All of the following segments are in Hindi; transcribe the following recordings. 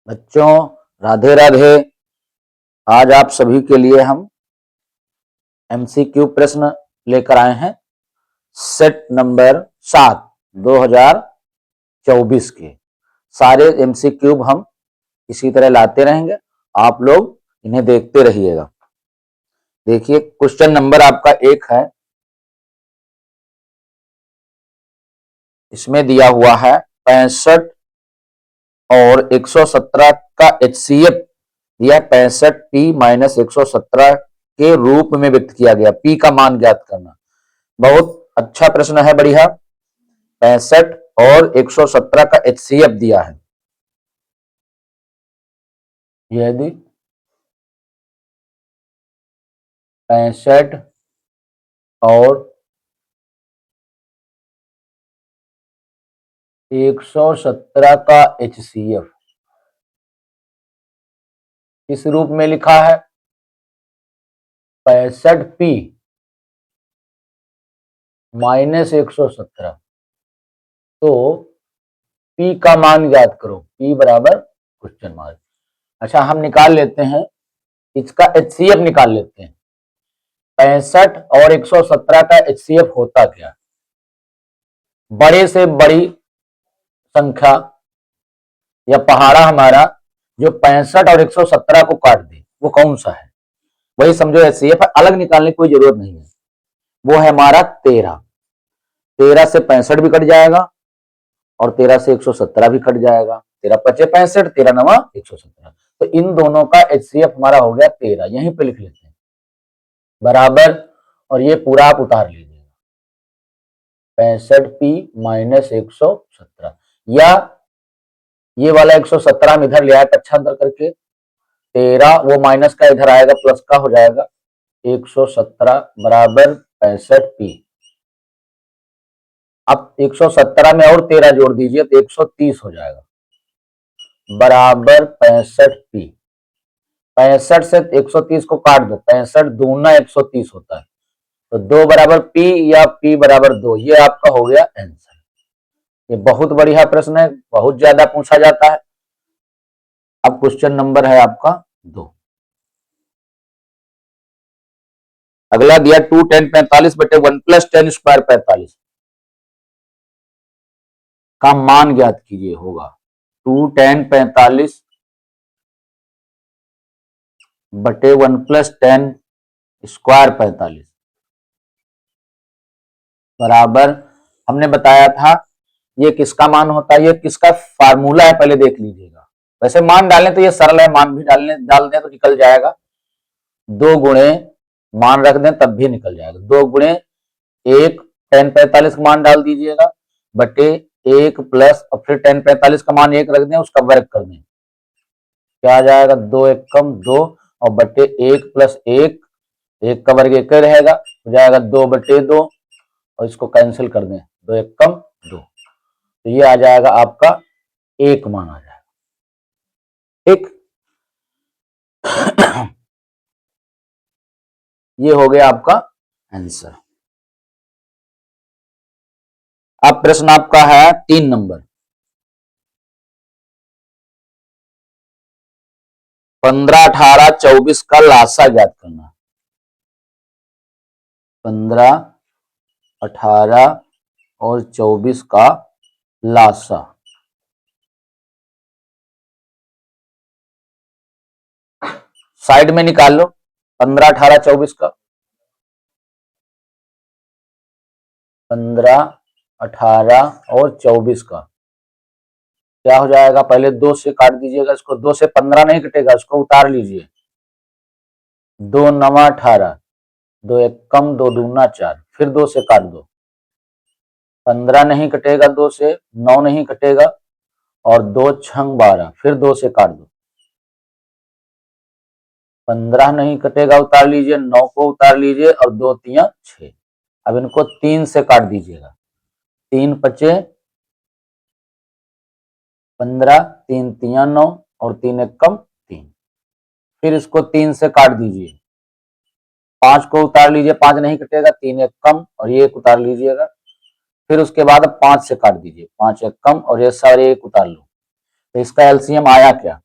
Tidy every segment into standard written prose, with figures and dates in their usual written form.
बच्चों राधे राधे। आज आप सभी के लिए हम एमसीक्यू प्रश्न लेकर आए हैं सेट नंबर 7 2024 के। सारे एमसीक्यू हम इसी तरह लाते रहेंगे, आप लोग इन्हें देखते रहिएगा। देखिए क्वेश्चन नंबर आपका 1 है, इसमें दिया हुआ है 65 और 117 का एचसीएफ दिया 65p माइनस 117 के रूप में व्यक्त किया गया। p का मान ज्ञात करना। बहुत अच्छा प्रश्न है, बढ़िया। 65 और 117 का एचसीएफ दिया है। यदि 65 और 117 का एचसीएफ किस रूप में लिखा है? 65p माइनस 117, तो p का मान ज्ञात करो। p बराबर क्वेश्चन मार्क। अच्छा, हम निकाल लेते हैं, इसका एचसीएफ निकाल लेते हैं। 65 और 117 का एचसीएफ होता क्या? बड़े से बड़ी संख्या या पहाड़ा हमारा जो 65 और 117 को काट दे वो कौन सा है? वही समझो एचसीएफ, अलग निकालने की कोई जरूरत नहीं है। वो है हमारा 13। 13 से 65 भी कट जाएगा और 13 से 117 भी कट जाएगा। 13 पचे 65, 13 नवा 117, तो इन दोनों का एचसीएफ हमारा हो गया 13। यहीं पे लिख लेते हैं बराबर, और ये पूरा आप उतार लीजिएगा 65p माइनस 117, या ये वाला 117 हम इधर ले आए पक्षांतर करके, 13 वो माइनस का इधर आएगा प्लस का हो जाएगा 117 बराबर 65p। अब 117 में और 13 जोड़ दीजिए तो 130 हो जाएगा बराबर 65p। 65 से 130 को काट दो, 65 दूना 130 होता है, तो 2 बराबर p या p बराबर 2, ये आपका हो गया आंसर। ये बहुत बढ़िया प्रश्न है, बहुत ज्यादा पूछा जाता है। अब क्वेश्चन नंबर है आपका 2। अगला दिया 2 10 45 बटे 1 प्लस 10 स्क्वायर 45 का मान ज्ञात कीजिए। होगा 2 10 45 बटे 1 प्लस 10 स्क्वायर 45 बराबर, हमने बताया था ये किसका मान होता है, ये किसका फार्मूला है पहले देख लीजिएगा। वैसे मान डालें तो ये सरल है, मान भी डाल दें तो निकल जाएगा। 2 गुणे मान रख दें तब भी निकल जाएगा। 2 गुणे 1 10 45 का मान डाल दीजिएगा बटे 1 प्लस और फिर 10 45 का मान 1 रख दें, उसका वर्ग कर दें, क्या आ जाएगा 2 1 कम 2 और बटे 1 प्लस 1, 1 का वर्ग 1 रहेगा, हो जाएगा 2 बटे 2 और इसको कैंसिल कर दें, 2 1 कम 2, तो ये आ जाएगा आपका 1 मान आ जाएगा। ठीक, ये हो गया आपका आंसर। अब प्रश्न आपका है 3 नंबर। 15 18 24 का लासा ज्ञात करना। 15 18 और 24 का लासा। साइड में निकाल लो 15 18 24 का। 15 18 और 24 का क्या हो जाएगा? पहले 2 से काट दीजिएगा इसको, 2 से 15 नहीं कटेगा, इसको उतार लीजिए। 2 नवा 18, 2 1 कम 2 दूना 4, फिर 2 से काट दो। 15 नहीं कटेगा 2 से, 9 नहीं कटेगा और 2 छंग 12, फिर 2 से काट दो। 15 नहीं कटेगा, उतार लीजिए, 9 को उतार लीजिए और 2 3 6। अब इनको 3 से काट दीजिएगा। 3 पचे 15, 3 3 9 और 3 1 कम 3, फिर इसको 3 से काट दीजिए। 5 को उतार लीजिए, 5 नहीं कटेगा, 3 1 कम और ये 1 उतार लीजिएगा, फिर उसके बाद 5 से काट दीजिए, 5 1 कम और ये सारे 1 उतार लो। तो इसका एलसीएम आया क्या?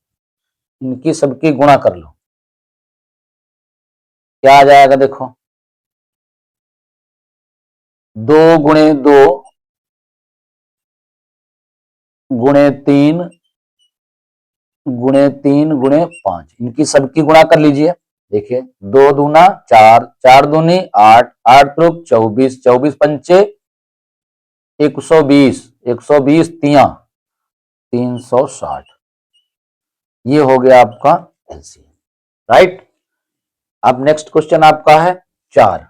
इनकी सबकी गुणा कर लो, क्या आ जाएगा देखो, 2 × 2 × 3 × 5, इनकी सबकी गुणा कर लीजिए। देखिए 2 दूना 4, 4 दूनी 8, 8 त्रिक 24, 24 पंचे 120, 120 तिया 360, ये हो गया आपका एलसीएम, राइट। अब नेक्स्ट क्वेश्चन आपका है 4,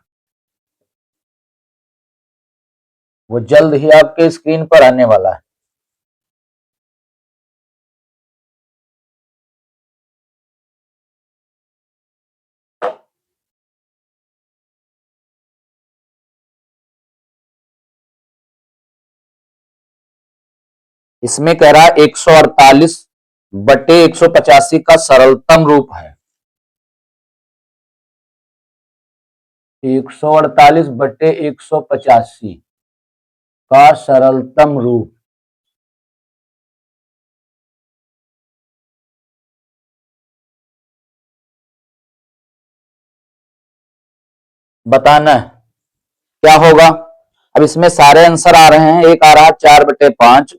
वो जल्द ही आपके स्क्रीन पर आने वाला है। इसमें कह रहा है 148/185 का सरलतम रूप है। 148/185 का सरलतम रूप बताना है, क्या होगा। अब इसमें सारे आंसर आ रहे हैं, एक आ रहा है 4/5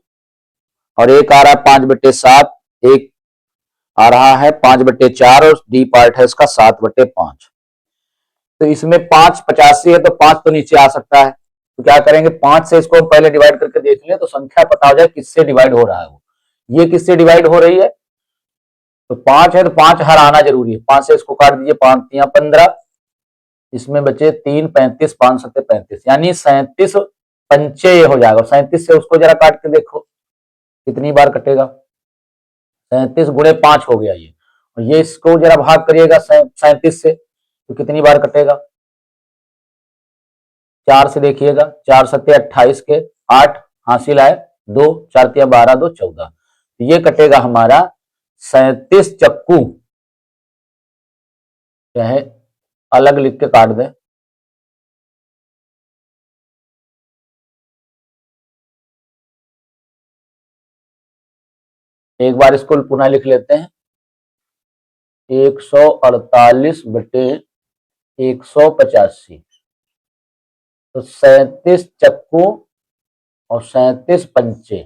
और एक आ रहा है 5/7, एक आ रहा है 5/4 और डी पार्ट है इसका 7/5। तो इसमें 5/85 है तो 5 तो नीचे आ सकता है, तो क्या करेंगे 5 से इसको पहले डिवाइड करके देख लें तो संख्या पता हो जाए किससे डिवाइड हो रहा है। वो ये किससे डिवाइड हो रही है, तो 5 है तो 5 हर आना जरूरी है। 5 से इसको काट दीजिए, 5 तिया 15, इसमें बचे 3, 35, 5 7 35, यानी 37 पंचे ये हो जाएगा। 37 से उसको जरा काट के देखो कितनी बार कटेगा, 37 × 5 हो गया ये, और ये इसको जरा भाग करिएगा 37 से तो कितनी बार कटेगा, 4 से देखिएगा, 4 सत्ते 28 के 8 हासिल आए, 2 4 तिया 12, 2 14, तो ये कटेगा हमारा 37 चक्कू, चाहे अलग लिख के काट दे, एक बार इसको पुनः लिख लेते हैं, 148/185, तो 37 चक्कू और 37 पंचे,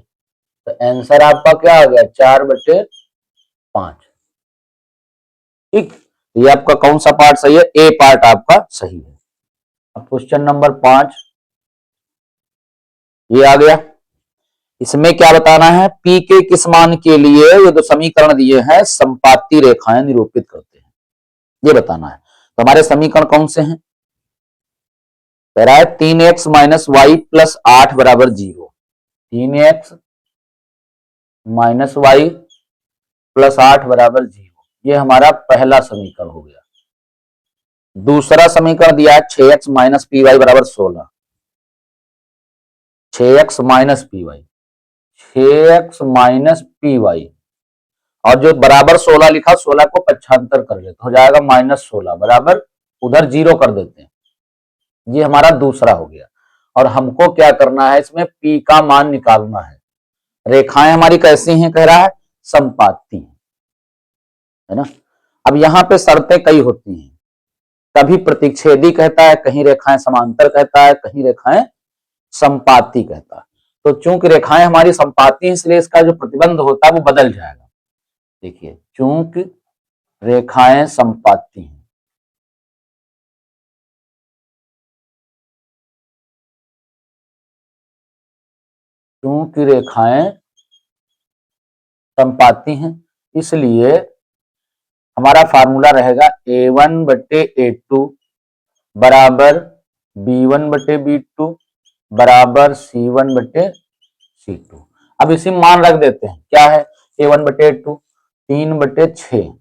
तो आंसर आपका क्या आ गया 4/5। ठीक, ये आपका कौन सा पार्ट सही है, ए पार्ट आपका सही है। अब क्वेश्चन नंबर 5 ये आ गया, इसमें क्या बताना है, पी के किस मान के लिए ये जो समीकरण दिए हैं संपाती रेखाएं निरूपित करते हैं, ये बताना है। तो हमारे समीकरण कौन से हैं, कह रहा है 3x - y + 8 = 0, 3x - y + 8 = 0, ये हमारा पहला समीकरण हो गया। दूसरा समीकरण दिया है 6x - py = 16, 6x - py, 6x - py, और जो बराबर 16 लिखा 16 को पक्षांतर कर लेते हो जाएगा -16 बराबर, उधर 0 कर देते हैं, ये हमारा दूसरा हो गया। और हमको क्या करना है, इसमें P का मान निकालना है। रेखाएं हमारी कैसी हैं, कह रहा है संपाती है ना। अब यहां पे शर्तें कई होती हैं, कभी प्रतिच्छेदी कहता है, कहीं रेखाएं समांतर कहता है, कहीं रेखाएं संपाती कहता है। तो चूंकि रेखाएं हमारी संपाती हैं इसलिए इसका जो प्रतिबंध होता है वो बदल जाएगा। देखिए चूंकि रेखाएं संपाती हैं, चूंकि रेखाएं संपाती हैं इसलिए हमारा फार्मूला रहेगा A1/A2 बराबर B1/B2 बराबर C1/C2। अब इसी मान रख देते हैं, क्या है A1/A2 3/6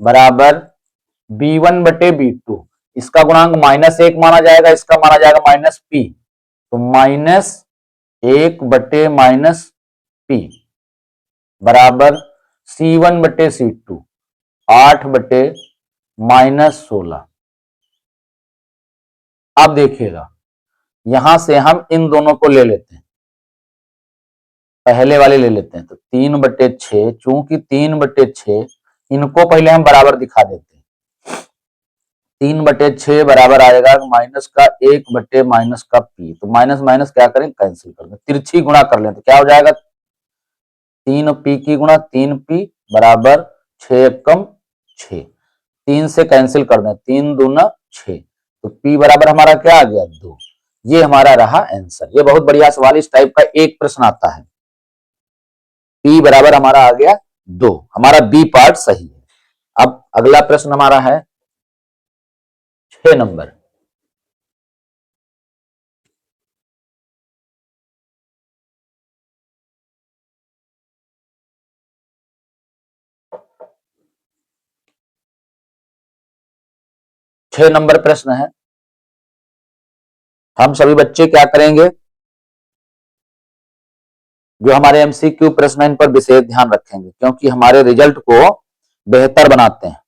बराबर B1/B2, इसका गुणांक -1 माना जाएगा, इसका माना जाएगा -P, तो -1/-P बराबर C1/C2 8/-16। अब देखिएगा यहां से हम इन दोनों को ले लेते हैं, पहले वाले ले लेते हैं, तो 3/6, चूंकि 3/6 इनको पहले हम बराबर दिखा देते हैं। 3/6 बराबर आएगा माइनस का 1 माइनस का पी, तो माइनस माइनस क्या करें, कैंसिल कर दें, तिरछी गुणा कर लें तो क्या हो जाएगा, 3p की गुणा 3p बराबर 6 एकम 6, 3 से कैंसिल कर दें, 3 दूना 6, तो p बराबर हमारा क्या आ गया, 2। ये हमारा रहा आंसर। ये बहुत बढ़िया सवाल, इस टाइप का एक प्रश्न आता है। p बराबर हमारा आ गया 2, हमारा बी पार्ट सही है। अब अगला प्रश्न हमारा है 6 नंबर। छह नंबर प्रश्न है। हम सभी बच्चे क्या करेंगे, जो हमारे एमसीक्यू प्रश्न है इन पर विशेष ध्यान रखेंगे, क्योंकि हमारे रिजल्ट को बेहतर बनाते हैं।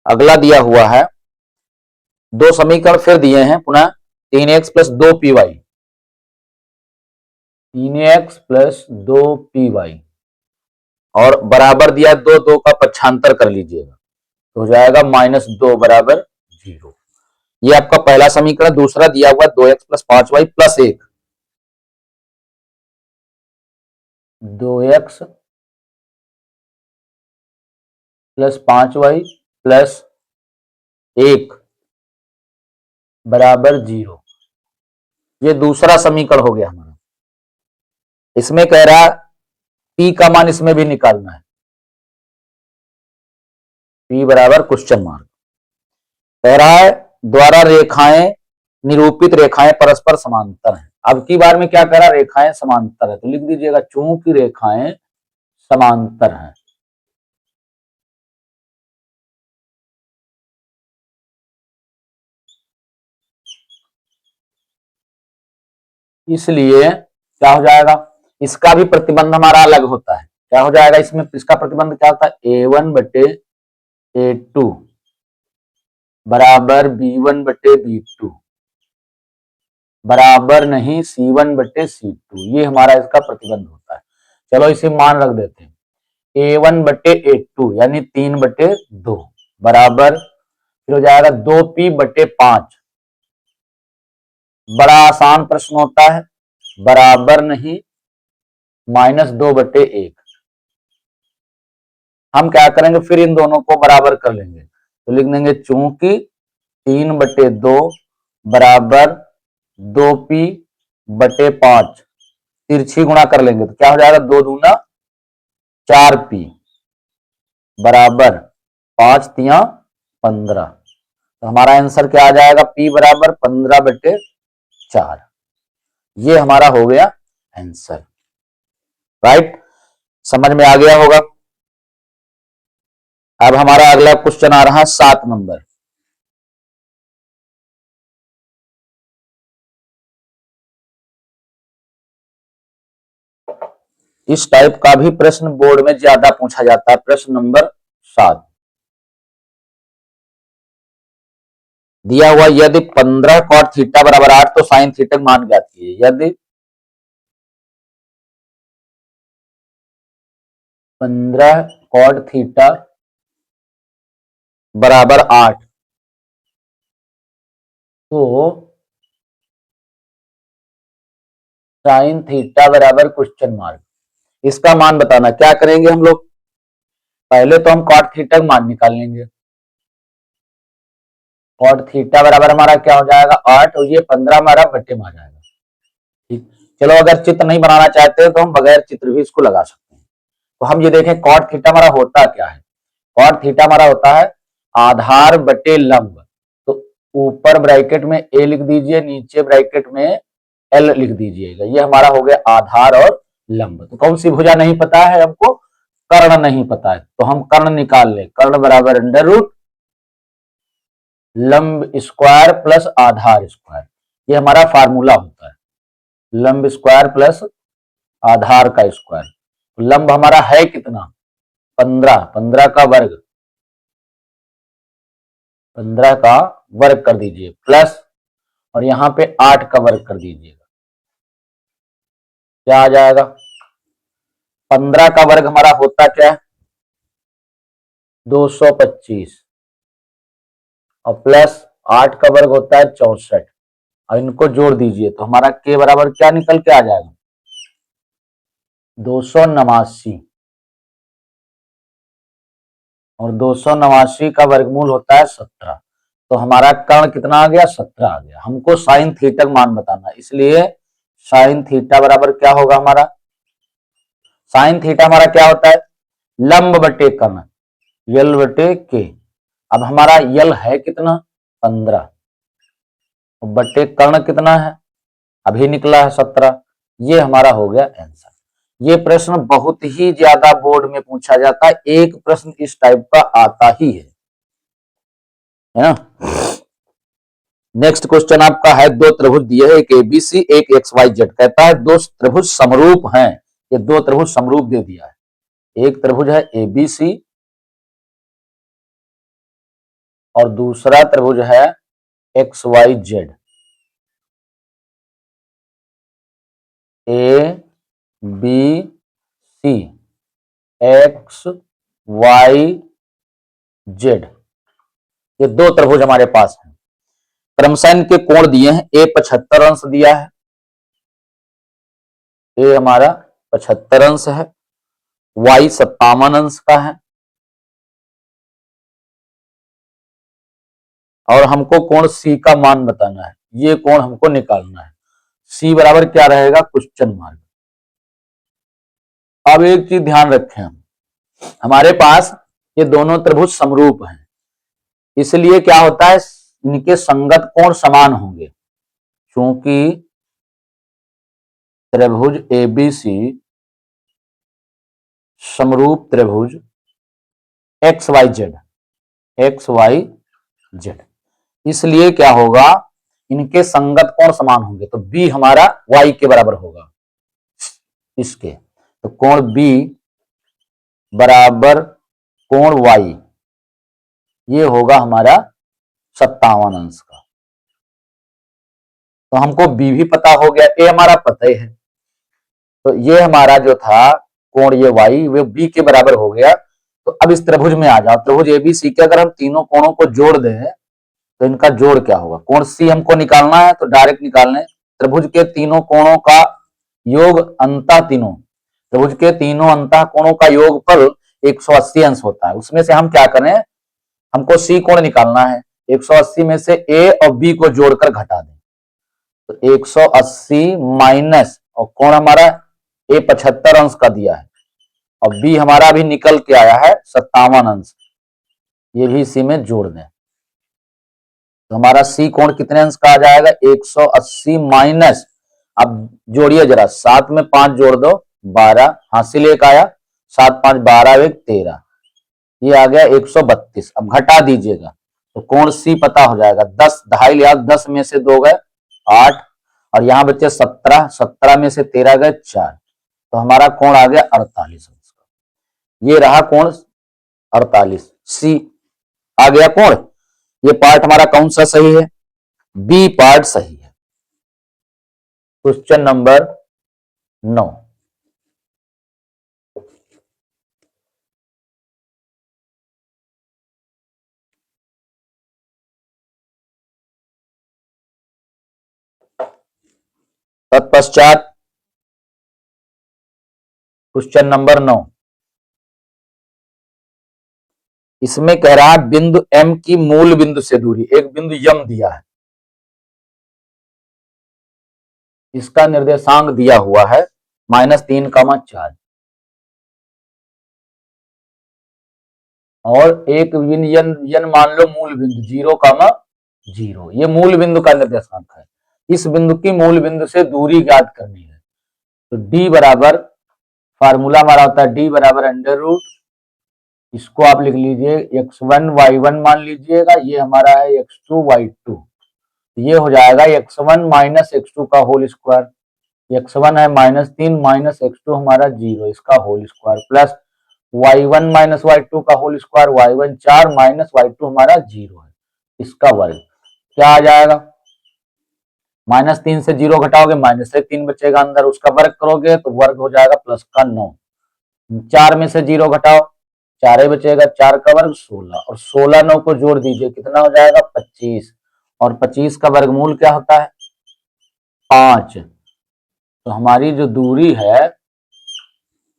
अगला दिया हुआ है, दो समीकरण फिर दिए हैं पुनः, 3x plus 2py, 3x plus 2py और बराबर दिया 2, 2 का पक्षांतर कर लीजिएगा तो हो जाएगा -2 बराबर 0। ये आपका पहला समीकरण। दूसरा दिया हुआ 2x plus 5y plus 1, 2x plus 5y plus 1 बराबर 0। ये दूसरा समीकरण हो गया हमारा। इसमें कह रहा है p का मान इसमें भी निकालना है, p बराबर क्वेश्चन मार्क। कह रहा है द्वारा रेखाएं, निरूपित रेखाएं परस्पर समांतर हैं। अब की बार में क्या कह रहा है, रेखाएं समांतर है, तो लिख दीजिएगा चूंकि रेखाएं समांतर हैं, इसलिए क्या हो जाएगा, इसका भी प्रतिबंध हमारा अलग होता है। क्या हो जाएगा, इसमें इसका प्रतिबंध क्या होता है, A1/A2 बराबर B1/B2 बराबर नहीं C1/C2, ये हमारा इसका प्रतिबंध होता है। चलो इसे मान रख देते हैं, A1/A2 यानी 3/2 बराबर फिर हो जाएगा 2p/5, बड़ा आसान प्रश्न होता है, बराबर नहीं -2/1। हम क्या करेंगे, फिर इन दोनों को बराबर कर लेंगे, तो लिख देंगे चूंकि 3/2 बराबर 2p/5, तिरछी गुणा कर लेंगे तो क्या हो जाएगा, 2 दूना 4p बराबर 5 तिया 15, तो हमारा आंसर क्या आ जाएगा, p बराबर 15/4। ये हमारा हो गया आंसर। राइट, समझ में आ गया होगा। अब हमारा अगला क्वेश्चन आ रहा है 7 नंबर। इस टाइप का भी प्रश्न बोर्ड में ज्यादा पूछा जाता है। प्रश्न नंबर 7 दिया हुआ, यदि 15 cot थीटा बराबर 8 तो साइन थीटा मान ज्ञात कीजिए। यदि 15 cot थीटा बराबर 8 तो साइन थीटा बराबर क्वेश्चन मार्क, इसका मान बताना। क्या करेंगे हम लोग, पहले तो हम cot थीटा मान निकाल लेंगे। cot थीटा बराबर हमारा क्या हो जाएगा, 8 और ये 15 हमारा बट्टे में आ जाएगा। ठीक, चलो अगर चित्र नहीं बनाना चाहते तो हम बगैर चित्र भी इसको लगा सकते हैं। तो हम ये देखें cot थीटा हमारा होता क्या है। cot थीटा हमारा होता है आधार बटे लंब, तो ऊपर ब्रैकेट में a लिख दीजिए, नीचे ब्रैकेट में l लिख दीजिएगा। ये हमारा हो गया आधार और लंब। तो कौन सी भुजा नहीं पता है हमको, कर्ण नहीं पता है, तो हम कर्ण निकाल ले। कर्ण बराबर अंडर रूट लंब स्क्वायर प्लस आधार स्क्वायर, ये हमारा फार्मूला होता है, लंब स्क्वायर प्लस आधार का स्क्वायर। लंब हमारा है कितना, 15, 15 का वर्ग, 15 का वर्ग कर दीजिए प्लस और यहां पे 8 का वर्ग कर दीजिएगा। क्या आ जाएगा? 15 का वर्ग हमारा होता क्या है? 225 और प्लस 8 का वर्ग होता है 64। और इनको जोड़ दीजिए तो हमारा के बराबर क्या निकल के आ जाएगा? 289। और 289 का वर्गमूल होता है 17। तो हमारा कर्ण कितना आ गया? 17 आ गया। हमको साइन थीटा का मान बताना है, इसलिए साइन थीटा बराबर क्या होगा हमारा? साइन थीटा हमारा क्या होता है? लंब बटे कर्ण, यल बटे के। अब हमारा यल है कितना? 15 बटे कर्ण कितना है? अभी निकला है 17। ये हमारा हो गया आंसर। ये प्रश्न बहुत ही ज्यादा बोर्ड में पूछा जाता है, एक प्रश्न इस टाइप का आता ही है ना। नेक्स्ट क्वेश्चन आपका है, दो त्रिभुज दिए है, एक एबीसी एक एक्स वाई जेड। कहता है दो त्रिभुज समरूप हैं। ये दो त्रिभुज समरूप दे दिया है। एक त्रिभुज है एबीसी और दूसरा त्रिभुज है X Y Z. A B C X Y Z, ये दो त्रिभुज हमारे पास है। क्रमशः इनके कोण दिए हैं। ए 75 अंश दिया है, ए हमारा 75 अंश है, वाई 57 अंश का है। और हमको कोण सी का मान बताना है, ये कोण हमको निकालना है। सी बराबर क्या रहेगा? Question mark. अब एक चीज ध्यान रखें, हमारे पास ये दोनों त्रिभुज समरूप हैं, इसलिए क्या होता है, इनके संगत कोण समान होंगे। क्योंकि त्रिभुज एबीसी समरूप त्रिभुज X Y Z, X Y Z, इसलिए क्या होगा, इनके संगत कोण समान होंगे। तो बी हमारा वाई के बराबर होगा इसके। तो कोण बी बराबर कोण वाई, ये होगा हमारा 57 अंश का। तो हमको बी भी पता हो गया, ए हमारा पता ही है। तो ये हमारा जो था कोण ये वाई, वो बी के बराबर हो गया। तो अब इस त्रिभुज में आ जाओ, त्रिभुज एबीसी के अगर हम तीनों कोणों को जोड़ दें तो इनका जोड़ क्या होगा? कोण सी हमको निकालना है तो डायरेक्ट निकालने, त्रिभुज के तीनों कोणों का योग अंतः तीनों, त्रिभुज के तीनों अंतः कोणों का योगफल 180 अंश होता है। उसमें से हम क्या करें, हमको सी कोण निकालना है, 180 में से ए और बी को जोड़कर घटा दें। तो 180 माइनस, और कोण हमारा ए 75 अंश का दिया है और बी हमारा अभी निकल के आया है 57 अंश, ये भी इसी में जोड़ दें। तो हमारा सी कोण कितने अंश का आ जाएगा? 180 माइनस, अब जोड़िए जरा, 7 में 5 जोड़ दो 12, हासिल एक आया, 7 5 12 1 13, ये आ गया 132। अब घटा दीजिएगा तो कोण सी पता हो जाएगा। 10 ढाई लिया, 10 में से 2 गए 8, और यहां बच्चे 17, 17 में से 13 गए 4, तो हमारा कोण आ गया 48 अंश का। ये रहा कोण 48, सी आ गया कोण। ये पार्ट हमारा कौन सा सही है? बी पार्ट सही है। Question number 9। तत्पश्चात क्वेश्चन नंबर 9, इसमें कह रहा है बिंदु एम की मूल बिंदु से दूरी, एक बिंदु यम दिया है, इसका निर्देशांक दिया हुआ है -3,4, और एक यन मान लो मूल बिंदु 0,0, ये मूल बिंदु का निर्देशांक है। इस बिंदु की मूल बिंदु से दूरी ज्ञात करनी है। तो डी बराबर, फार्मूला हमारा होता है डी बराबर अंडर रूट, इसको आप लिख लीजिए x1 y1 मान लीजिएगा, ये हमारा है x2 y2, ये हो जाएगा x1 माइनस x2 का होल स्क्वायर, x1 है -3 माइनस x2 हमारा 0, इसका whole square, plus y1 minus y2 का whole square, y1 4 minus y2 हमारा 0 है, इसका वर्ग। क्या आ जाएगा? -3 से 0 घटाओगे -3 बचेगा अंदर, उसका वर्ग करोगे तो वर्ग हो जाएगा प्लस का 9। 4 में से 0 घटाओ, 4 ही बचेगा, 4 का वर्ग 16, और 16 9 को जोड़ दीजिए, कितना हो जाएगा 25, और 25 का वर्गमूल क्या होता है 5। तो हमारी जो दूरी है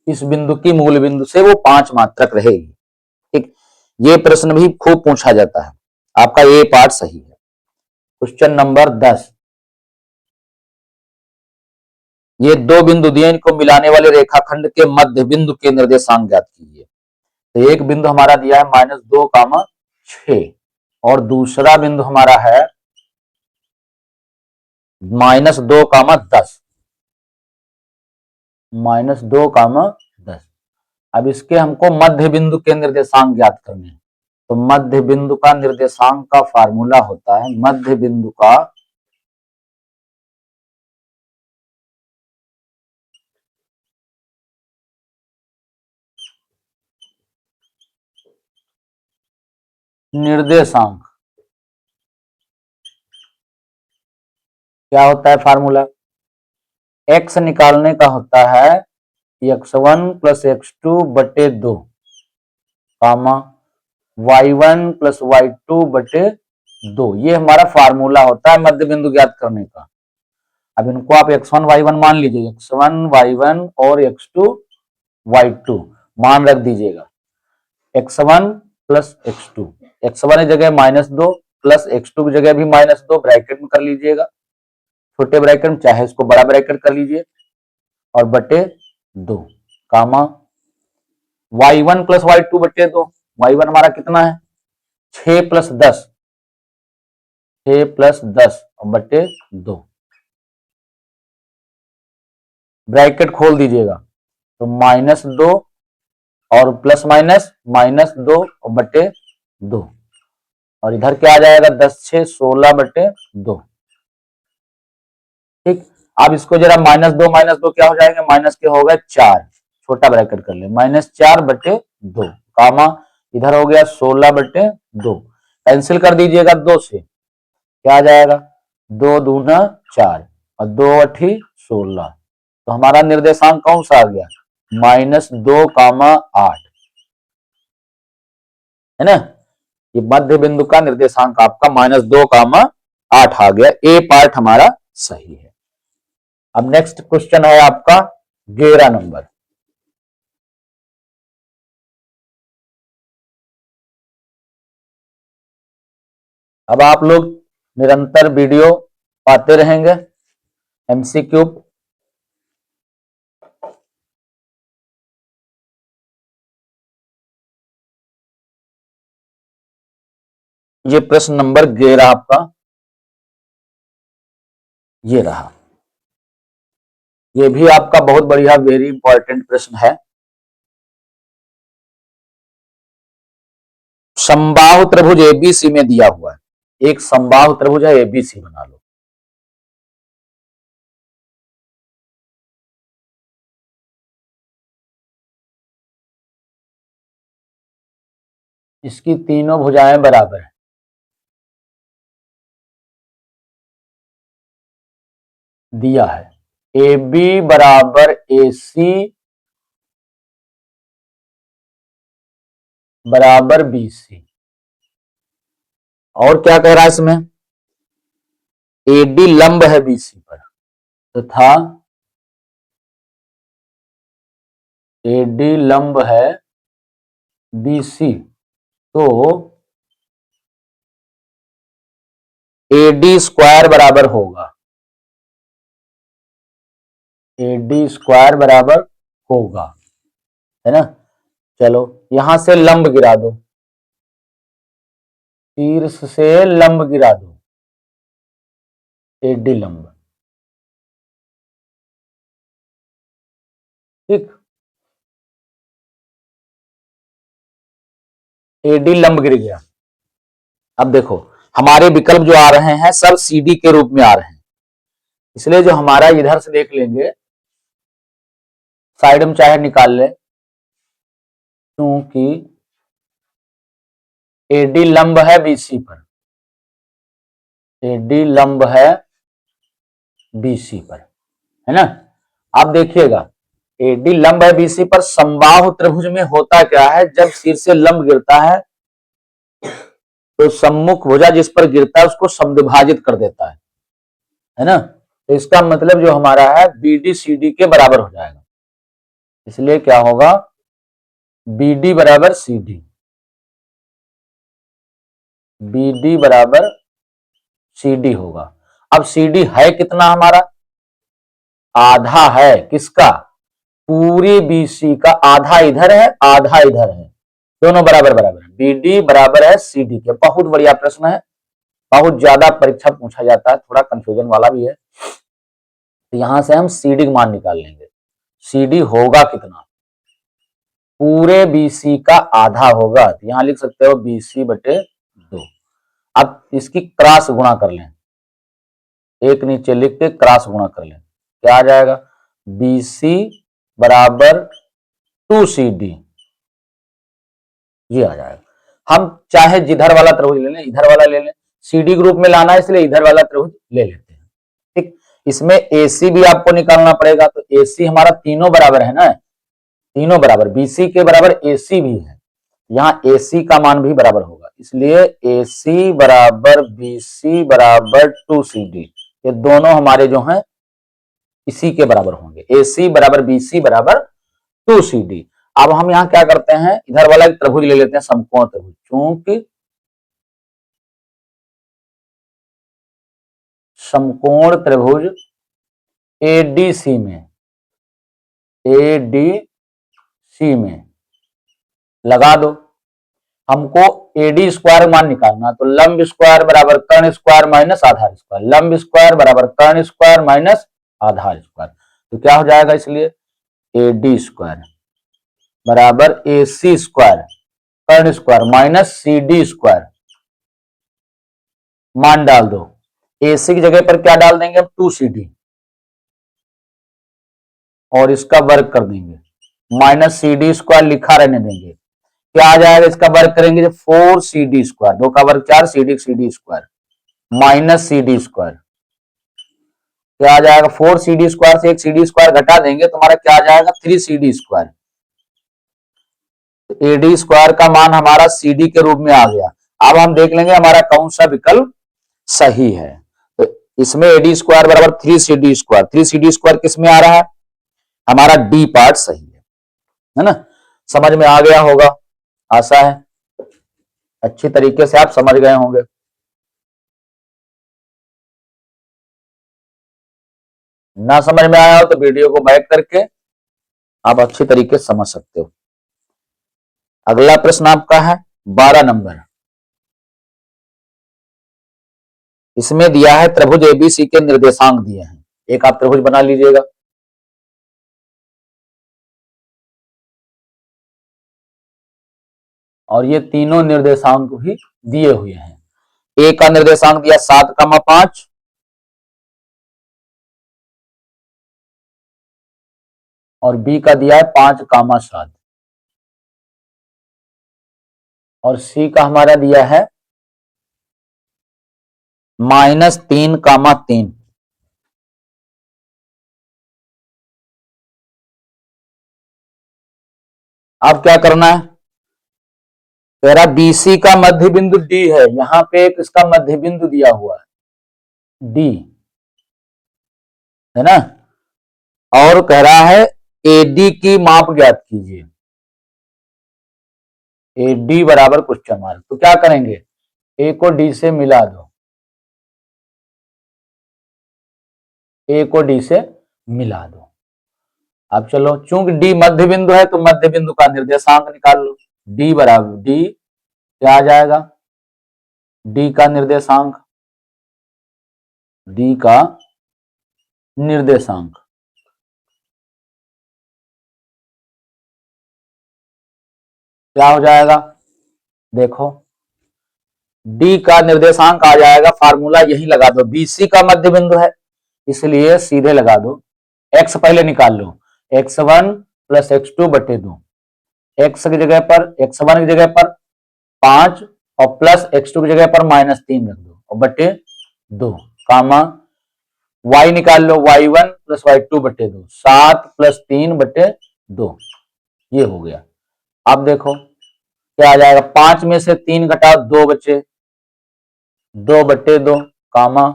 इस बिंदु की मूल बिंदु से वो 5 मात्रक रहेगी। ठीक, ये प्रश्न भी खूब पूछा जाता है, आपका ये पार्ट सही है। क्वेश्चन नंबर 10, ये दो बिंदु दिए, इनको मिलाने वाले रेखाखंड के मध्य बिंदु के निर्देशांक ज्ञात कीजिए। तो एक बिंदु हमारा दिया है -2, 6, और दूसरा बिंदु हमारा है -2, 10, -2, 10। अब इसके हमको मध्य बिंदु के निर्देशांक ज्ञात करने हैं। तो मध्य बिंदु का निर्देशांक का फार्मूला होता है, मध्य बिंदु का निर्देशांक क्या होता है फार्मूला, x निकालने का होता है x1 + x2 बटे 2, कामा y1 + y2 बटे 2। ये हमारा फार्मूला होता है मध्य बिंदु ज्ञात करने का। अब इनको आप x1 y1 मान लीजिए, x1 y1 और x2 y2 मान रख दीजिएगा। x1 + x2, x1 की जगह -2 प्लस x2 की जगह भी -2 ब्रैकेट में कर लीजिएगा, छोटे ब्रैकेट में, चाहे इसको बड़ा ब्रैकेट कर लीजिए, और बटे 2, कामा y1 + y2 बटे 2। y1 हमारा कितना है 6 + 10, 6 + 10 बटे 2, ब्रैकेट खोल दीजिएगा, तो -2 और प्लस -2 बटे 2, और इधर क्या आ जाएगा 10 6 16 बटे 2। ठीक, अब इसको जरा -2 क्या हो जाएंगे, माइनस के हो गए 4, छोटा ब्रैकेट कर ले, -4 बटे 2, कामा इधर हो गया 16 बटे 2, कैंसिल कर दीजिएगा 2 से, क्या आ जाएगा 2 दूना 4 और 2 अठी 16। तो हमारा निर्देशांक कौन सा आ गया -2, 8, है ना। ये मध्य बिंदु का निर्देशांक आपका -2, 8 आ गया। ए पार्ट हमारा सही है। अब नेक्स्ट क्वेश्चन है आपका 11 नंबर। अब आप लोग निरंतर वीडियो पाते रहेंगे, एमसीक्यू, ये प्रश्न नंबर 11 आपका ये रहा। ये भी आपका बहुत बढ़िया वेरी इंपॉर्टेंट प्रश्न है। समबाहु त्रिभुज एबीसी में दिया हुआ है, एक समबाहु त्रिभुज है एबीसी, बना लो। इसकी तीनों भुजाएं बराबर है, दिया है ए बी बराबर ए सी बराबर बी सी। और क्या कह रहा है इसमें, एडी लंब है बीसी पर तथा एडी लंब है बीसी, तो एडी स्क्वायर बराबर होगा, एडी स्क्वायर बराबर होगा, है ना। चलो यहां से लंब गिरा दो, शीर्ष से लंब गिरा दो, एडी लंब, ठीक, एडी लंब गिर गया। अब देखो हमारे विकल्प जो आ रहे हैं सब सीडी के रूप में आ रहे हैं, इसलिए जो हमारा इधर से देख लेंगे, साइड में चाहे निकाल ले, क्योंकि एडी लंब है बीसी पर, एडी लंब है बीसी पर, है ना। आप देखिएगा एडी लंब है बीसी पर, समबाहु त्रिभुज में होता क्या है, जब सिर से लंब गिरता है तो सम्मुख भुजा जिस पर गिरता है उसको समद्विभाजित कर देता है ना। तो इसका मतलब जो हमारा है बीडी सीडी के बराबर हो जाएगा, इसलिए क्या होगा, बीडी बराबर सीडी, बीडी बराबर सीडी होगा। अब सीडी है कितना हमारा, आधा है, किसका, पूरी बीसी का, आधा इधर है आधा इधर है, दोनों बराबर बराबर है, बीडी बराबर है सीडी के। बहुत बढ़िया प्रश्न है, बहुत ज्यादा परीक्षा पूछा जाता है, थोड़ा कंफ्यूजन वाला भी है। तो यहां से हम सीडी का मान निकाल लेंगे, सीडी होगा कितना, पूरे बीसी का आधा होगा, तो यहां लिख सकते हो बीसी बटे 2। अब इसकी क्रॉस गुणा कर लें, एक नीचे लिख के क्रॉस गुणा कर लें, क्या आ जाएगा, बीसी बराबर 2CD, ये आ जाएगा। हम चाहे जिधर वाला त्रिभुज ले लें, इधर वाला ले लें, सीडी ग्रुप में लाना है इसलिए इधर वाला त्रिभुज ले लेते हैं, ठीक। इसमें एसी भी आपको निकालना पड़ेगा, तो एसी हमारा तीनों बराबर है ना, तीनों बराबर, बीसी के बराबर एसी भी है, यहाँ एसी का मान भी बराबर होगा, इसलिए एसी बराबर बीसी बराबर 2CD, ये दोनों हमारे जो हैं इसी के बराबर होंगे, एसी बराबर बीसी बराबर 2CD। अब हम यहां क्या करते हैं, इधर वाला एक त्रिभुज ले लेते हैं, समकोण त्रिभुज, चूंकि समकोण त्रिभुज एडीसी में, एडीसी में लगा दो, हमको एडी स्क्वायर मान निकालना, तो लंब स्क्वायर बराबर कर्ण स्क्वायर माइनस आधार स्क्वायर, लंब स्क्वायर बराबर कर्ण स्क्वायर माइनस आधार स्क्वायर, तो क्या हो जाएगा, इसलिए एडी स्क्वायर बराबर एसी स्क्वायर कर्ण स्क्वायर माइनस सीडी स्क्वायर, मान डाल दो, एसी की जगह पर क्या डाल देंगे हम, 2CD, और इसका वर्ग कर देंगे, माइनस CD स्क्वायर लिखा रहने देंगे, क्या आ जाएगा, इसका वर्ग करेंगे 4CD स्क्वायर, 2 का वर्ग 4, CD square minus CD square, क्या आ जाएगा, 4CD स्क्वायर से एक CD स्क्वायर घटा देंगे, तुम्हारा क्या आ जाएगा, 3CD स्क्वायर। एडी स्क्वायर का मान हमारा सीडी के रूप में आ गया। अब हम देख लेंगे हमारा कौन सा विकल्प सही है, तो इसमें एडी स्क्वायर बराबर 3CD स्क्वायर, 3CD स्क्वायर किस में आ रहा है, हमारा डी पार्ट सही है ना। समझ में आ गया होगा, आशा है अच्छी तरीके से आप समझ गए होंगे। ना समझ में आया हो तो वीडियो को बैक करके आप अच्छी तरीके से समझ सकते हो। अगला प्रश्न आपका है 12 नंबर, इसमें दिया है त्रिभुज एबीसी के निर्देशांक दिए हैं, एक आप त्रिभुज बना लीजिएगा, और ये तीनों निर्देशांक भी दिए हुए हैं। ए का निर्देशांक दिया 7,5, और बी का दिया है 5,7, और सी का हमारा दिया है -3,3। अब क्या करना है, तेरा बीसी का मध्य बिंदु डी है, यहां पे एक इसका मध्य बिंदु दिया हुआ है डी, है ना, और कह रहा है एडी की माप ज्ञात कीजिए, एडी बराबर क्वेश्चन मार्क, तो क्या करेंगे, ए को डी से मिला दो, ए को डी से मिला दो। अब चलो, चूंकि डी मध्य बिंदु है तो मध्य बिंदु का निर्देशांक निकाल लो, डी बराबर डी क्या आ जाएगा, डी का निर्देशांक, डी का निर्देशांक क्या हो जाएगा, देखो डी का निर्देशांक आ जाएगा, फार्मूला यही लगा दो, बीसी का मध्य बिंदु है इसलिए सीधे लगा दो, एक्स पहले निकाल लो, x1 प्लस x2 बटे 2, एक्स की जगह पर, x1 की जगह पर 5 और प्लस x2 की जगह पर -3 रख दो, और बटे 2 कामा y निकाल लो, y1 प्लस y2 बटे 2, 7 प्लस 3 बटे 2, ये हो गया। अब देखो क्या आ जाएगा, 5 में से 3 घटाओ 2 बचे, 2 बटे 2 कामा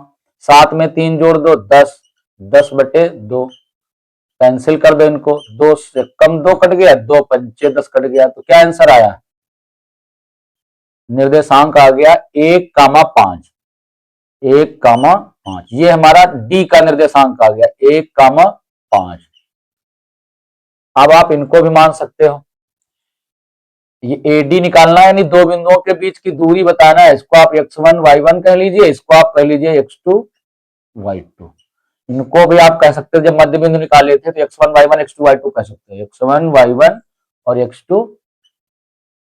7 में 3 जोड़ दो 10, 10 बटे 2, कैंसिल कर दो इनको, 2 से कम 2 कट गया, 2 पंचे 10 कट गया, तो क्या आंसर आया, निर्देशांक आ गया 1,5, 1,5, ये हमारा डी का निर्देशांक आ गया 1,5। अब आप इनको भी मान सकते हो, ये एडी निकालना है, यानी दो बिंदुओं के बीच की दूरी बताना है, इसको आप x1 y1 कह लीजिए, इसको आप कह लीजिए x2 y2। इनको भी आप कह सकते हो, जब मध्य बिंदु निकाले थे तो x1 y1 x2 y2 कह सकते हो, x1 y1 और x2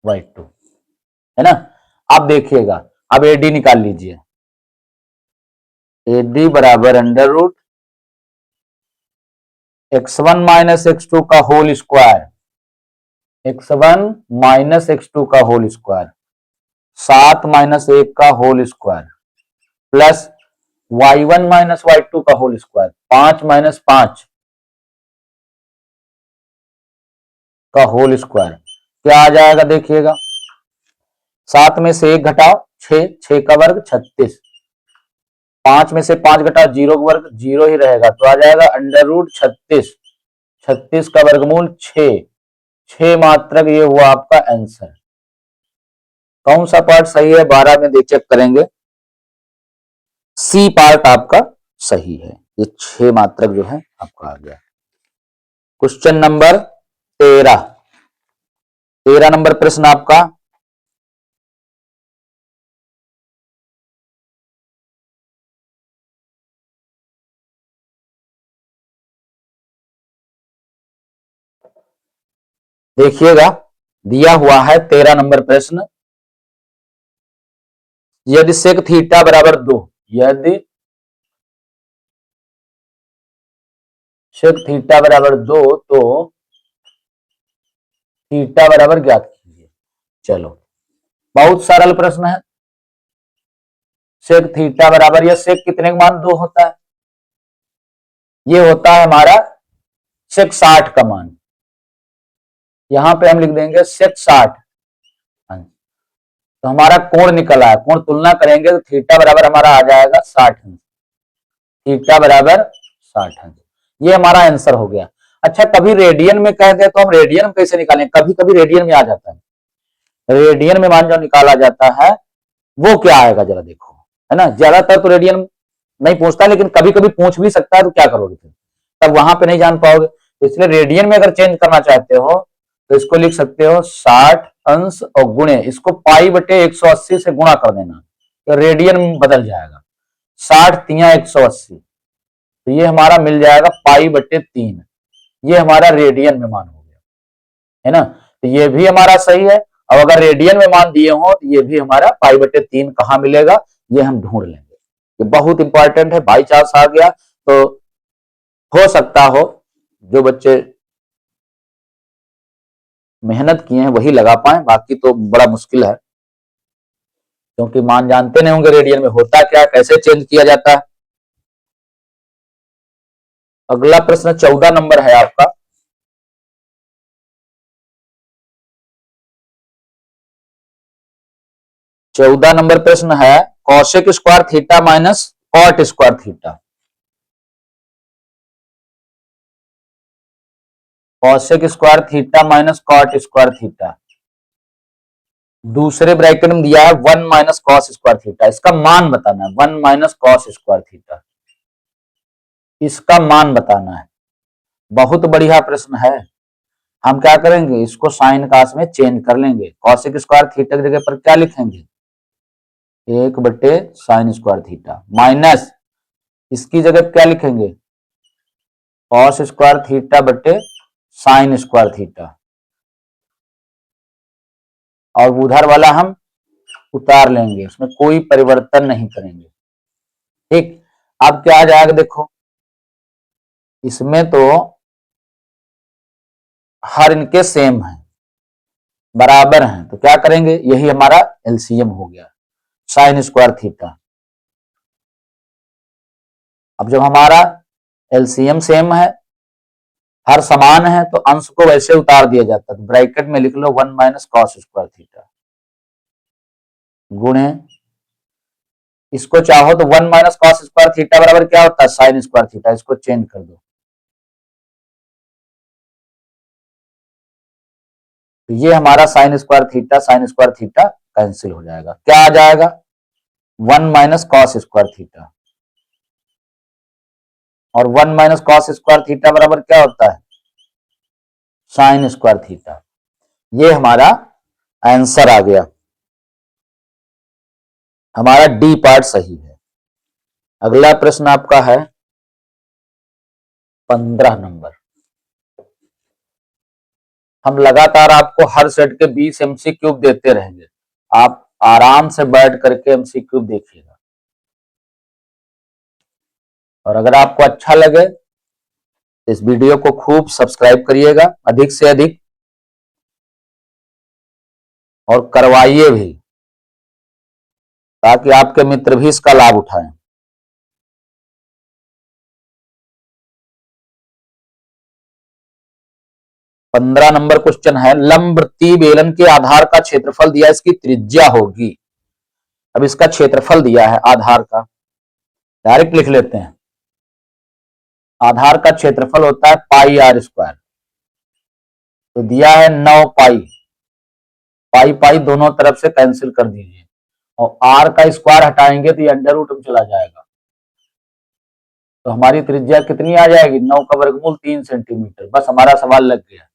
y2, है ना। आप देखिएगा, अब एडी निकाल लीजिए, एडी बराबर under root x1 minus x2 का whole square, x1 minus x2 का होल स्क्वायर, 7 माइनस 1 का whole square, plus y1 minus y2 का होल स्क्वायर, 5 माइनस 5 का होल स्क्वायर, क्या आ जाएगा देखिएगा, 7 में से 1 घटाओ 6, 6 का वर्ग 36, 5 में से 5 घटाओ 0 का वर्ग 0 ही रहेगा, तो आ जाएगा अंडर रूट 36, 36 का वर्गमूल 6, 6 मात्रक, ये हुआ आपका आंसर। कौन सा पार्ट सही है 12 में देख चेक करेंगे, सी पार्ट आपका सही है, ये 6 मात्रक जो है आपका आ गया। क्वेश्चन नंबर 13, 13 नंबर प्रश्न आपका, देखिएगा, दिया हुआ है 13 नंबर प्रश्न, यदि सेक थीटा बराबर 2, यदि सेक थीटा बराबर 2 तो थीटा बराबर ज्ञात कीजिए। चलो, बहुत सरल प्रश्न है, सेक थीटा बराबर, यह सेक कितने का मान 2 होता है, ये होता है हमारा सेक 60 का मान, यहां पे हम लिख देंगे सेक 60, तो हमारा कोण निकला है, कोण तुलना करेंगे तो थीटा बराबर हमारा आ जाएगा 60 अंश, थीटा बराबर 60 अंश, ये हमारा आंसर हो गया। अच्छा, कभी रेडियन में कह दे तो हम रेडियन कैसे निकालें, कभी कभी रेडियन में आ जाता है, रेडियन में मान जो निकाला जाता है वो क्या आएगा जरा देखो, है ना, ज्यादातर तो रेडियन नहीं पूछता, लेकिन कभी कभी पूछ भी सकता है, तो क्या करोगे फिर, तब वहां पे नहीं जान पाओगे, तो इसलिए रेडियन में अगर चेंज करना चाहते हो तो इसको लिख सकते हो 60 अंश और गुणे, इसको पाई बटे 180 से गुणा कर देना, तो रेडियन में बदल जाएगा, 60 तिया 180, तो ये हमारा मिल जाएगा पाई बटे 3, ये हमारा रेडियन में मान हो गया, है ना, तो ये भी हमारा सही है। अब अगर रेडियन में मान दिए हो तो ये भी हमारा पाई बटे 3 कहां मिलेगा, ये हम ढूंढ लेंगे, ये बहुत इंपॉर्टेंट है, बाई चांस आ गया तो हो सकता हो जो बच्चे मेहनत किए हैं वही लगा पाए, बाकी तो बड़ा मुश्किल है, क्योंकि मान जानते नहीं होंगे रेडियन में होता क्या, कैसे चेंज किया जाता है। अगला प्रश्न 14 नंबर है आपका, चौदह नंबर प्रश्न है, cosec square theta minus cot square theta, cosec square theta minus cot square theta, दूसरे ब्रैकेट में दिया है 1 माइनस कॉस स्क्वायर थीटा, इसका मान बताना है, 1 माइनस कॉस स्क्वायर थीटा, इसका मान बताना है, बहुत बढ़िया प्रश्न है। हम क्या करेंगे, इसको साइन कास में चेंज कर लेंगे, कौशिक स्क्वायर थीटा की जगह पर क्या लिखेंगे, 1 बटे साइन स्क्वायर थीटा, माइनस इसकी जगह क्या लिखेंगे, कॉस स्क्वायर थीटा बटे साइन स्क्वायर थीटा, और उधर वाला हम उतार लेंगे, उसमें कोई परिवर्तन नहीं करेंगे, ठीक। अब क्या आ जाएगा देखो, इसमें तो हर इनके सेम है, बराबर हैं, तो क्या करेंगे, यही हमारा एलसीएम हो गया, साइन स्क्वायर थीटा, अब जब हमारा एलसीएम सेम है, हर समान है, तो अंश को वैसे उतार दिया जाता है। तो ब्रैकेट में लिख लो 1 माइनस कॉस स्क्वायर थीटा गुणे, इसको चाहो तो 1 माइनस कॉस स्क्वायर थीटा बराबर क्या होता है, साइन स्क्वायर थीटा। इसको चेंज कर दो, तो ये हमारा साइन स्क्वायर थीटा कैंसिल हो जाएगा। क्या आ जाएगा, 1 माइनस कॉस स्क्वायर थीटा, और 1 माइनस कॉस स्क्वायर थीटा बराबर क्या होता है, साइन स्क्वायर थीटा। ये हमारा आंसर आ गया, हमारा डी पार्ट सही है। अगला प्रश्न आपका है 15 नंबर। हम लगातार आपको हर सेट के 20 एमसीक्यू देते रहेंगे, आप आराम से बैठ करके एमसीक्यू देखिएगा, और अगर आपको अच्छा लगे तो इस वीडियो को खूब सब्सक्राइब करिएगा अधिक से अधिक, और करवाइए भी, ताकि आपके मित्र भी इसका लाभ उठाएं। पंद्रह नंबर क्वेश्चन है, लंबवृत्तीय बेलन के आधार का क्षेत्रफल दिया, इसकी त्रिज्या होगी। अब इसका क्षेत्रफल दिया है आधार का, डायरेक्ट लिख लेते हैं। आधार का क्षेत्रफल होता है पाई आर स्क्वायर, तो दिया है 9 पाई, पाई पाई दोनों तरफ से कैंसिल कर दीजिए, और आर का स्क्वायर हटाएंगे तो ये अंडर रूट में चला जाएगा, तो हमारी त्रिज्या कितनी आ जाएगी, 9 का वर्गमूल 3 सेंटीमीटर। बस हमारा सवाल लग गया।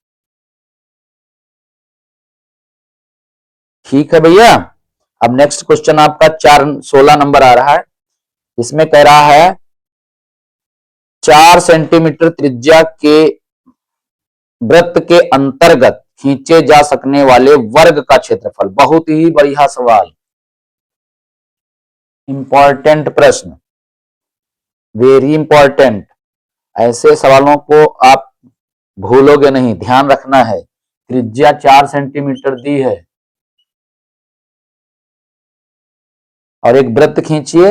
ठीक है भैया। अब नेक्स्ट क्वेश्चन आपका 16 नंबर आ रहा है। इसमें कह रहा है 4 सेंटीमीटर त्रिज्या के वृत्त के अंतर्गत खींचे जा सकने वाले वर्ग का क्षेत्रफल। बहुत ही बढ़िया सवाल, इंपॉर्टेंट प्रश्न, वेरी इंपॉर्टेंट। ऐसे सवालों को आप भूलोगे नहीं, ध्यान रखना है। त्रिज्या 4 सेंटीमीटर दी है और एक वृत्त खींचिए,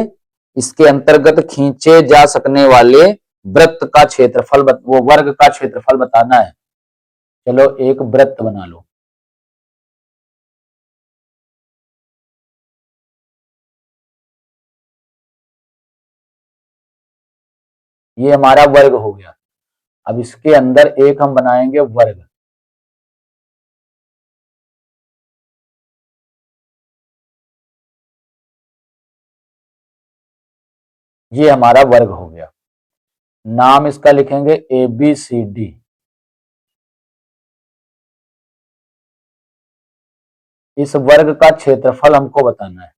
इसके अंतर्गत खींचे जा सकने वाले वृत्त का क्षेत्रफल, वो वर्ग का क्षेत्रफल बताना है। चलो एक वृत्त बना लो, ये हमारा वर्ग हो गया। अब इसके अंदर एक हम बनाएंगे वर्ग, ये हमारा वर्ग हो गया। नाम इसका लिखेंगे ABCD। इस वर्ग का क्षेत्रफल हमको बताना है।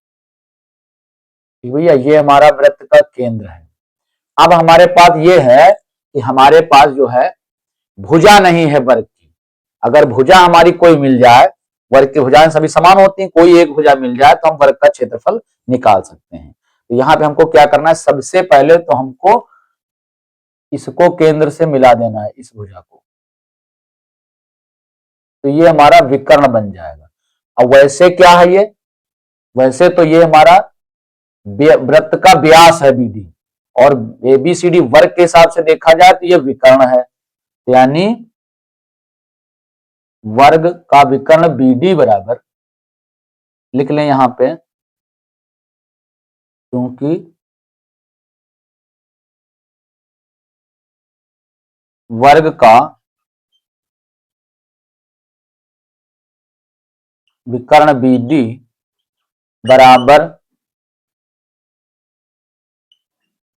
ठीक भैया, ये हमारा वृत्त का केंद्र है। अब हमारे पास ये है कि हमारे पास जो है भुजा नहीं है वर्ग की। अगर भुजा हमारी कोई मिल जाए, वर्ग की भुजाएं सभी समान होती हैं, कोई एक भुजा मिल जाए तो हम वर्ग का क्षेत्रफल निकाल सकते हैं। तो यहाँ पे हमको क्या करना है, सबसे पहले तो हमको इसको केंद्र से मिला देना है, इस भुजा को, तो ये हमारा विकर्ण बन जाएगा। अब वैसे क्या है ये, वैसे तो ये हमारा वृत्त का व्यास है BD, और ABCD वर्ग के हिसाब से देखा जाए तो ये विकर्ण है, यानी वर्ग का विकर्ण BD बराबर, लिख लें यहां पे, क्योंकि वर्ग का विकर्ण BD बराबर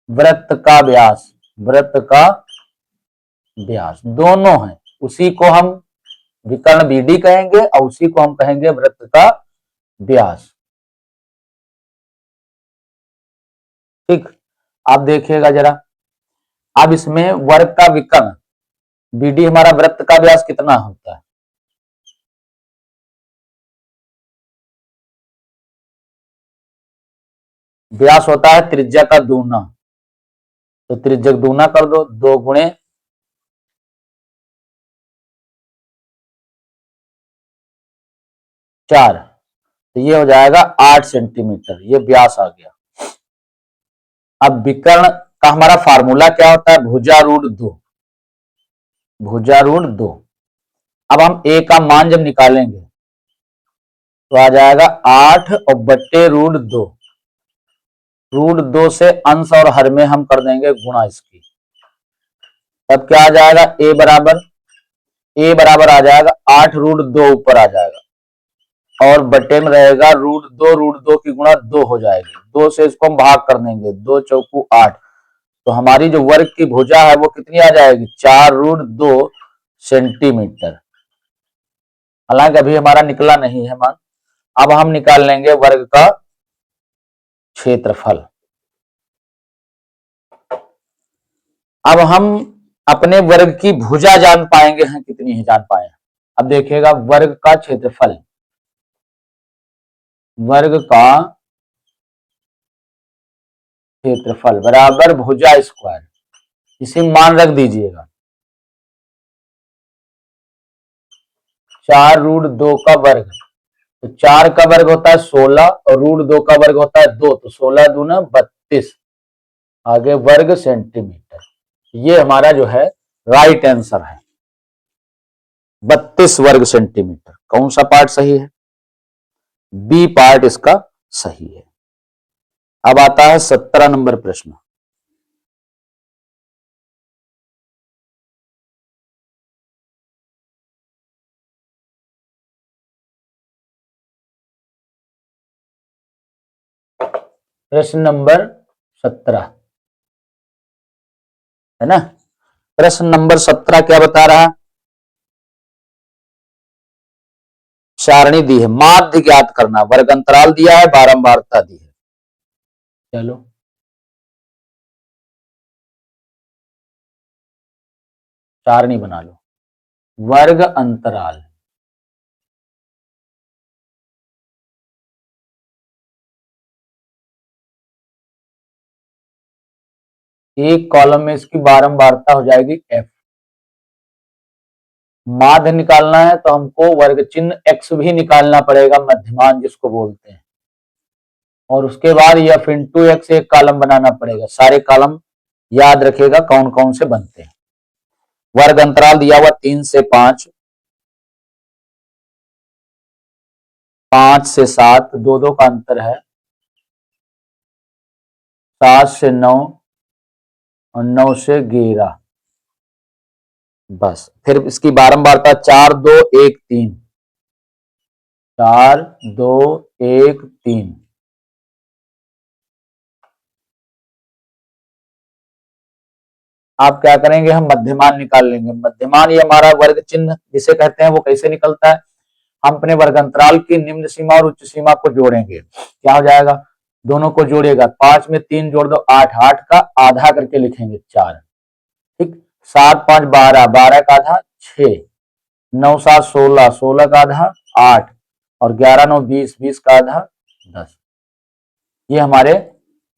वृत्त का व्यास, वृत्त का व्यास दोनों है, उसी को हम विकर्ण BD कहेंगे और उसी को हम कहेंगे वृत्त का व्यास। ठीक, आप देखिएगा जरा, अब इसमें वर्ग का विकर्ण BD हमारा वृत्त का व्यास कितना होता है, व्यास होता है त्रिज्या का दूना, तो त्रिज्या दूना कर दो, 2 गुणे 4, तो ये हो जाएगा 8 सेंटीमीटर, ये व्यास आ गया। अब विकर्ण का हमारा फार्मूला क्या होता है, भुजा रूट 2, भुजा रूट 2। अब हम a का मान जब निकालेंगे तो आ जाएगा 8 और बट्टे रूट 2। रूट 2 से अंश और हर में हम कर देंगे गुणा इसकी, तब क्या आ जाएगा, a बराबर आ जाएगा 8 रूट 2 ऊपर आ जाएगा और बटे में रहेगा रूट 2 की गुणा 2 हो जाएगी, 2 से इसको हम भाग कर देंगे, 2 चौकू 8। तो हमारी जो वर्ग की भुजा है वो कितनी आ जाएगी, 4 रूट 2 सेंटीमीटर। हालांकि अभी हमारा निकला नहीं है मान। अब हम निकाल लेंगे वर्ग का क्षेत्रफल। अब हम अपने वर्ग की भुजा जान पाएंगे हैं कितनी है, जान पाए। अब देखिएगा वर्ग का क्षेत्रफल, वर्ग का क्षेत्रफल बराबर भुजा स्क्वायर, इसे मान रख दीजिएगा। 4 रूट 2 का वर्ग, तो 4 का वर्ग होता है 16 और रूट 2 का वर्ग होता है 2, तो 16 दूना 32, आगे वर्ग सेंटीमीटर। ये हमारा जो है राइट आंसर है, 32 वर्ग सेंटीमीटर। कौन सा पार्ट सही है, बी पार्ट इसका सही है। अब आता है 17 नंबर प्रश्न। प्रश्न नंबर 17 है ना। प्रश्न नंबर 17 क्या बता रहा है, सारणी दी है, माध्य ज्ञात करना, वर्ग अंतराल दिया है, बारंबारता दी है। चलो सारणी बना लो, वर्ग अंतराल, एक कॉलम में इसकी बारंबारता हो जाएगी f। माध्य निकालना है तो हमको वर्ग चिन्ह x भी निकालना पड़ेगा, मध्यमान जिसको बोलते हैं, और उसके बाद f इंटू एक्स एक कॉलम बनाना पड़ेगा। सारे कॉलम याद रखिएगा कौन कौन से बनते हैं। वर्ग अंतराल दिया हुआ 3 से 5, 5 से 7, 2 का अंतर है, 7 से 9 और 9 से 11। बस फिर इसकी बारंबारता 4 2 1 3, 4 2 1 3। आप क्या करेंगे, हम मध्यमान निकाल लेंगे। मध्यमान ये हमारा वर्ग चिन्ह जिसे कहते हैं वो कैसे निकलता है, हम अपने वर्ग अंतराल की निम्न सीमा और उच्च सीमा को जोड़ेंगे। क्या हो जाएगा, दोनों को जोड़ेगा, 5 में 3 जोड़ दो 8, 8 का आधा करके लिखेंगे 4, ठीक। 7 5 12, 12 का आधा 6, 9 7 16, 16 का आधा 8 और 11 9 20, 20 का आधा 10। ये हमारे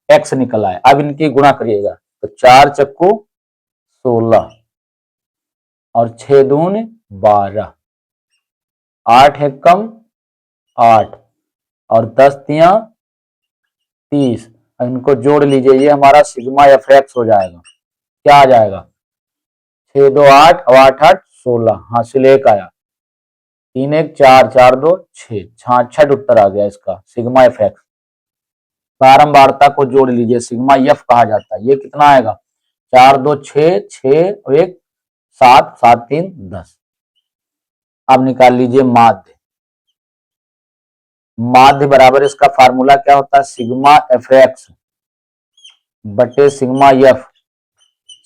x निकला है। अब इनकी गुणा करिएगा तो 4 चक्कू 16 और 6 दून 12, 8 है कम 8 और 10 तिया 30। इनको जोड़ लीजिए, ये हमारा सिग्मा एफ एक्स हो जाएगा। क्या आ जाएगा, 6 2 8 और 8 8 16, हासिल 1 आया, 3 1 4, 4 2 6, 66 उत्तर आ गया इसका सिग्मा एफ एक्स। बारंबारता को जोड़ लीजिए, सिग्मा एफ कहा जाता है। ये कितना आएगा, 4 2 6, 6 और 1 7, 7 3 10। अब निकाल लीजिए माध्य। माध्य बराबर इसका फार्मूला क्या होता है, सिग्मा एफ एक्स बटे sigma F.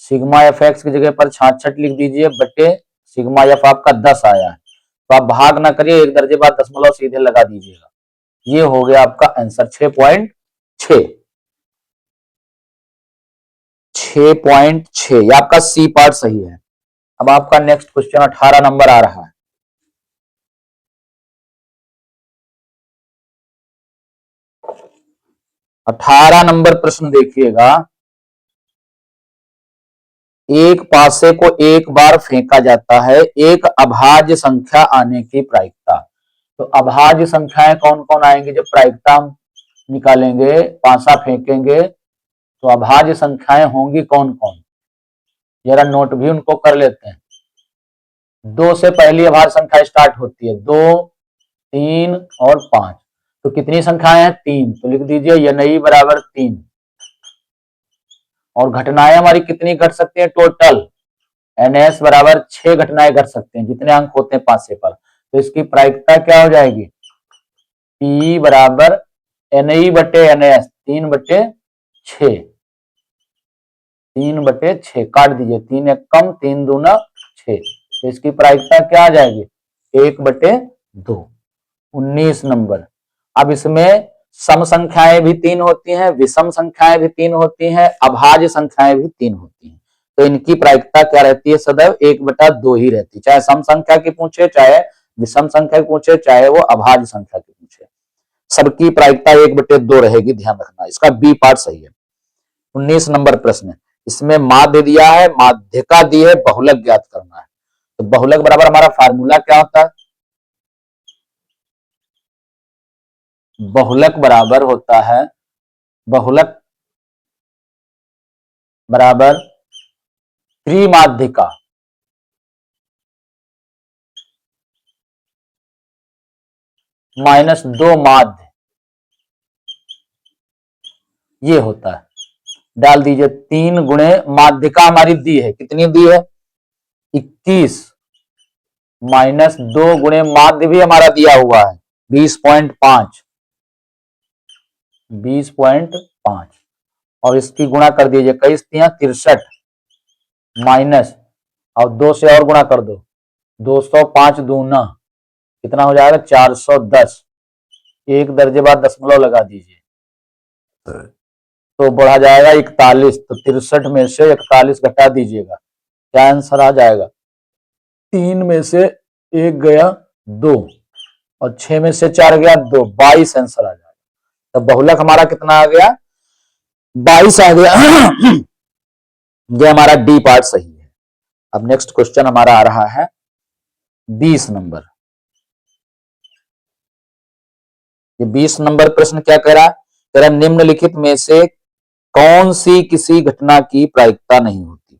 Sigma F x की जगह पर 66 लिख दीजिए बटे सिग्मा एफ आपका 10 आया है, तो आप भाग ना करिए, एक दर्जे बाद दशमलव सीधे लगा दीजिएगा। ये हो गया आपका आंसर 6.6, 6.6। ये आपका सी पार्ट सही है। अब आपका नेक्स्ट क्वेश्चन 18 नंबर आ रहा है। अठारह नंबर प्रश्न देखिएगा, एक पासे को एक बार फेंका जाता है, एक अभाज्य संख्या आने की प्रायिकता। तो अभाज्य संख्याएं कौन कौन आएंगी, जब प्रायिकता हम निकालेंगे, पासा फेंकेंगे तो अभाज्य संख्याएं होंगी कौन कौन, जरा नोट भी उनको कर लेते हैं। 2 से पहली अभाज्य संख्या स्टार्ट होती है, 2, 3 और 5। तो कितनी संख्याएं हैं, 3, तो लिख दीजिए NI बराबर 3। और घटनाएं हमारी कितनी घट सकती हैं टोटल, NS बराबर 6 घटनाएं घट सकते हैं, जितने अंक होते हैं 5 से पर। तो इसकी प्रायिकता क्या हो जाएगी, P बराबर NI बटे NS, 3/6, 3/6 काट दीजिए, 3 एक कम, 3 दूना 6। तो इसकी प्रायिकता क्या आ जाएगी, 1/2, 19 नंबर। अब इसमें सम संख्याएं भी 3 होती हैं, विषम संख्याएं भी 3 होती हैं, अभाज्य संख्याएं भी 3 होती हैं। तो इनकी प्रायिकता क्या रहती है, सदैव 1/2 ही रहती है, चाहे सम संख्या की पूछे, चाहे विषम संख्या की पूछे, चाहे वो अभाज्य संख्या की पूछे, सबकी प्रायिकता 1/2 रहेगी, ध्यान रखना। इसका बी पार्ट सही है। 19 नंबर प्रश्न, इसमें माध्य दिया है, माध्यिका दी है, बहुलक ज्ञात करना है। तो बहुलक बराबर हमारा फार्मूला क्या होता है, बहुलक बराबर होता है, बहुलक बराबर त्रिमाध्यिका माइनस 2 माध्य, ये होता है। डाल दीजिए 3 गुणे माध्यिका हमारी दी है, कितनी दी है 21, माइनस 2 गुणे माध्य भी हमारा दिया हुआ है 20.5, 20.5, और इसकी गुणा कर दीजिए, कई 63, माइनस, और 2 से और गुणा कर दो, 205 दूना कितना हो जाएगा 410, एक दर्जे बाद दशमलव लगा दीजिए, तो बढ़ा जाएगा 41। तो 63 में से 41 घटा दीजिएगा, क्या आंसर आ जाएगा, 3 में से 1 गया 2, और 6 में से 4 गया 2, 22 आंसर आ जाएगा। तो बहुलक हमारा कितना आ गया, 22 आ गया। ये हमारा डी पार्ट सही है। अब नेक्स्ट क्वेश्चन हमारा आ रहा है 20 नंबर। ये 20 नंबर प्रश्न क्या कह रहा, निम्नलिखित में से कौन सी किसी घटना की प्रायिकता नहीं होती,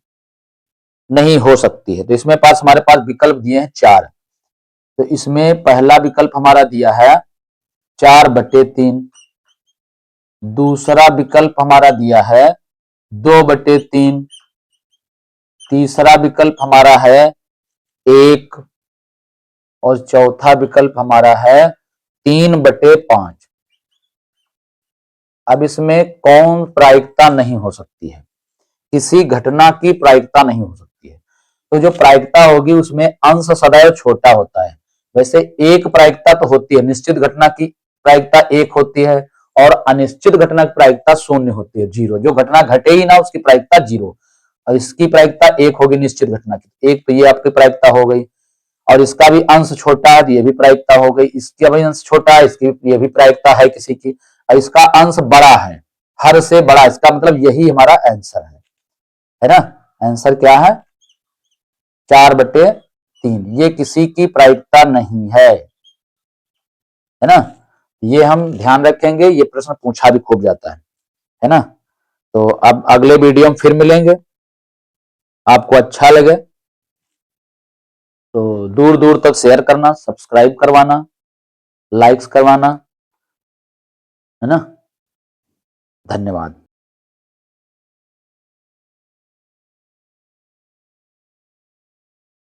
नहीं हो सकती है। तो इसमें पास हमारे पास विकल्प दिए हैं 4। तो इसमें पहला विकल्प हमारा दिया है 4/3, दूसरा विकल्प हमारा दिया है 2/3, तीसरा विकल्प हमारा है 1, और चौथा विकल्प हमारा है 3/5। अब इसमें कौन प्रायिकता नहीं हो सकती है, किसी घटना की प्रायिकता नहीं हो सकती है। तो जो प्रायिकता होगी उसमें अंश सदैव छोटा होता है। वैसे एक प्रायिकता तो होती है, निश्चित घटना की प्रायिकता 1 होती है, और अनिश्चित घटना की प्रायिकता 0 होती है, 0। जो घटना घटे ही ना उसकी प्रायिकता 0, और इसकी प्रायिकता 1 होगी निश्चित घटना की, 1 तो ये आपकी प्रायिकता हो गई, और इसका भी अंश छोटा है, ये भी प्रायिकता हो गई, इसका भी अंश छोटा है, इसकी ये भी प्रायिकता है किसी की, और इसका अंश बड़ा है, हर से बड़ा, इसका मतलब यही हमारा आंसर है ना। आंसर क्या है 4/3, ये किसी की प्रायिकता नहीं है ना। ये हम ध्यान रखेंगे, ये प्रश्न पूछा भी खूब जाता है ना। तो अब अगले वीडियो में फिर मिलेंगे, आपको अच्छा लगे तो दूर दूर तक शेयर करना, सब्सक्राइब करवाना, लाइक्स करवाना, है ना। धन्यवाद।